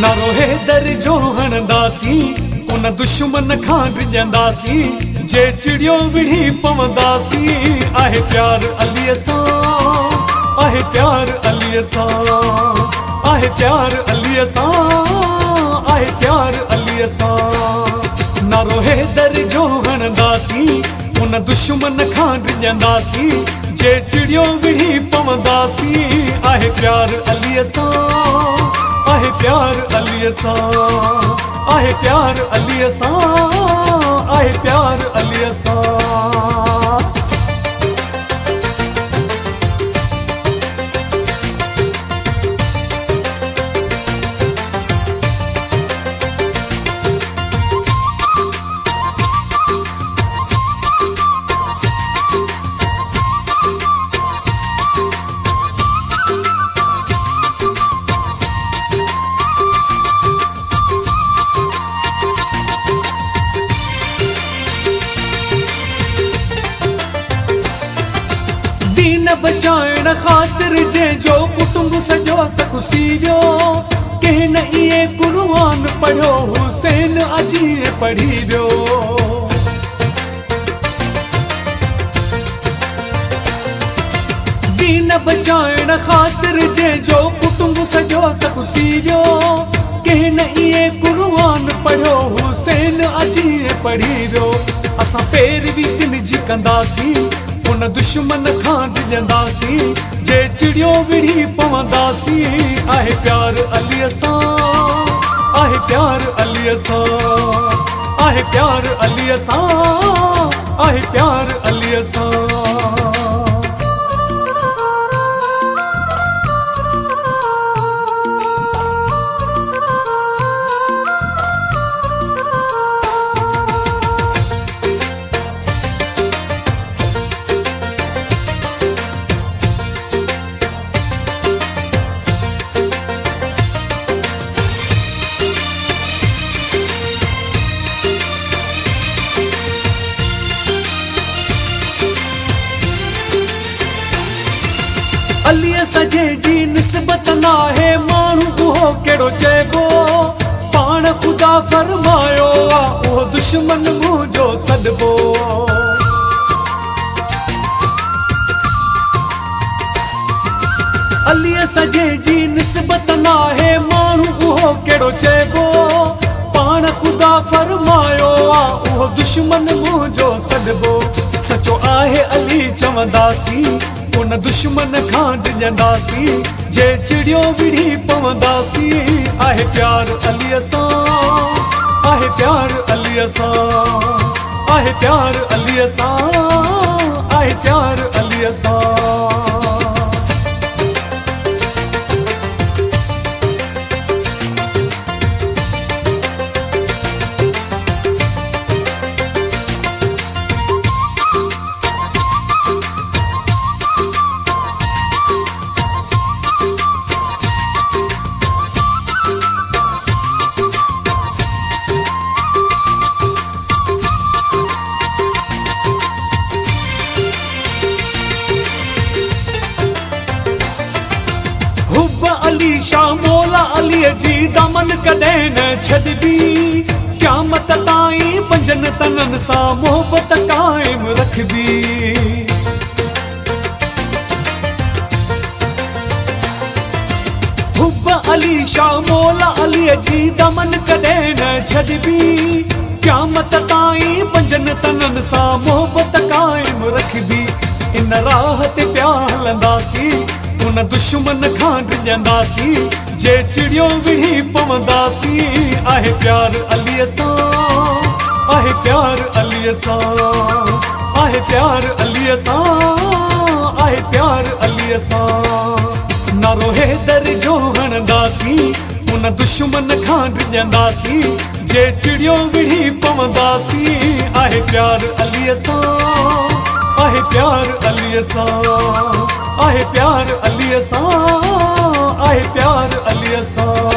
नारो हैदर जो हणंदासी उन दुश्मन खां डिॼंदासी जे चिड़ियो विढ़ी पवंदासी आहे प्यार अलीअ सां आहे प्यार अलीअ सां आहे प्यार अलीअ सां आहे प्यार अलीअ सां नारो हैदर जो हणंदासी उन दुश्मन खां डिॼंदासी जे चिड़ियो विढ़ी पवंदासी आहे प्यार अलीअ सां आहे प्यार अलीअ सां आहे प्यार अलीअ सां आहे प्यार अलीअ सां दीन बचाइण ख़ातिर जंहिंजो कुटुंब सॼो तकुसी वियो कंहिं न इहे क़ुर्आन पढ़ियो हुसैन अजीअ पढ़ी वियो दीन बचाइण ख़ातिर जंहिंजो कुटुंब सॼो तकुसी वियो कंहिं न इहे क़ुर्आन पढ़ियो हुसैन अजीअ पढ़ी वियो असां पैरवी दिन जी कंदासीं उन दुश्मन खां डिॼंदासी जे चिड़ियो विढ़ी पवंदासी आहे प्यार अलीअ सां आहे प्यार अलीअ सां आहे प्यार अलीअ सां आहे प्यार अलीअ सां अलीअ सजे जी निस्बत नाहे माण्हू उहो कहिड़ो चइबो पाण ख़ुदा फरमायो आहे उहो दुश्मन मुंहिंजो सॾिबो अलीअ सजे जी निस्बत नाहे माण्हू उहो कहिड़ो चइबो पाण ख़ुदा फरमायो आहे उहो दुश्मन मुंहिंजो सॾिबो सचो आहे अली चवंदासी उन दुश्मन खां डिॼंदासी जे चिड़ियो विढ़ी पवंदासी आहे प्यार अलीअ सां आहे प्यार अलीअ सां आहे प्यार अलीअ सां आहे प्यार अलीअ सां अली शाह मौला अलीअ जी दामन कॾहिं न छॾबी क़यामत ताईं पंजनि तननि सां मोहबत क़ाइम रखबी हुब अली शाह मौला अलीअ जी दामन कॾहिं न छॾबी क़यामत ताईं पंजनि तननि सां मोहबत क़ाइम रखबी इन राह ते पिया हलंदासी उन दुश्मन खां डिॼंदासी जे चिड़ियो विढ़ी पवंदासी आहे प्यार अलीअ सां आहे प्यार अलीअ सां आहे प्यार अलीअ सां आहे प्यार अलीअ सां नारो हैदर जो हणंदासी उन दुश्मन खां डिॼंदासी जे चिड़ियो विढ़ी पवंदासी आहे प्यार अलीअ सां आहे प्यार अलीअ सां आहे प्यार अलीअ सां आहे प्यार अलीअ सां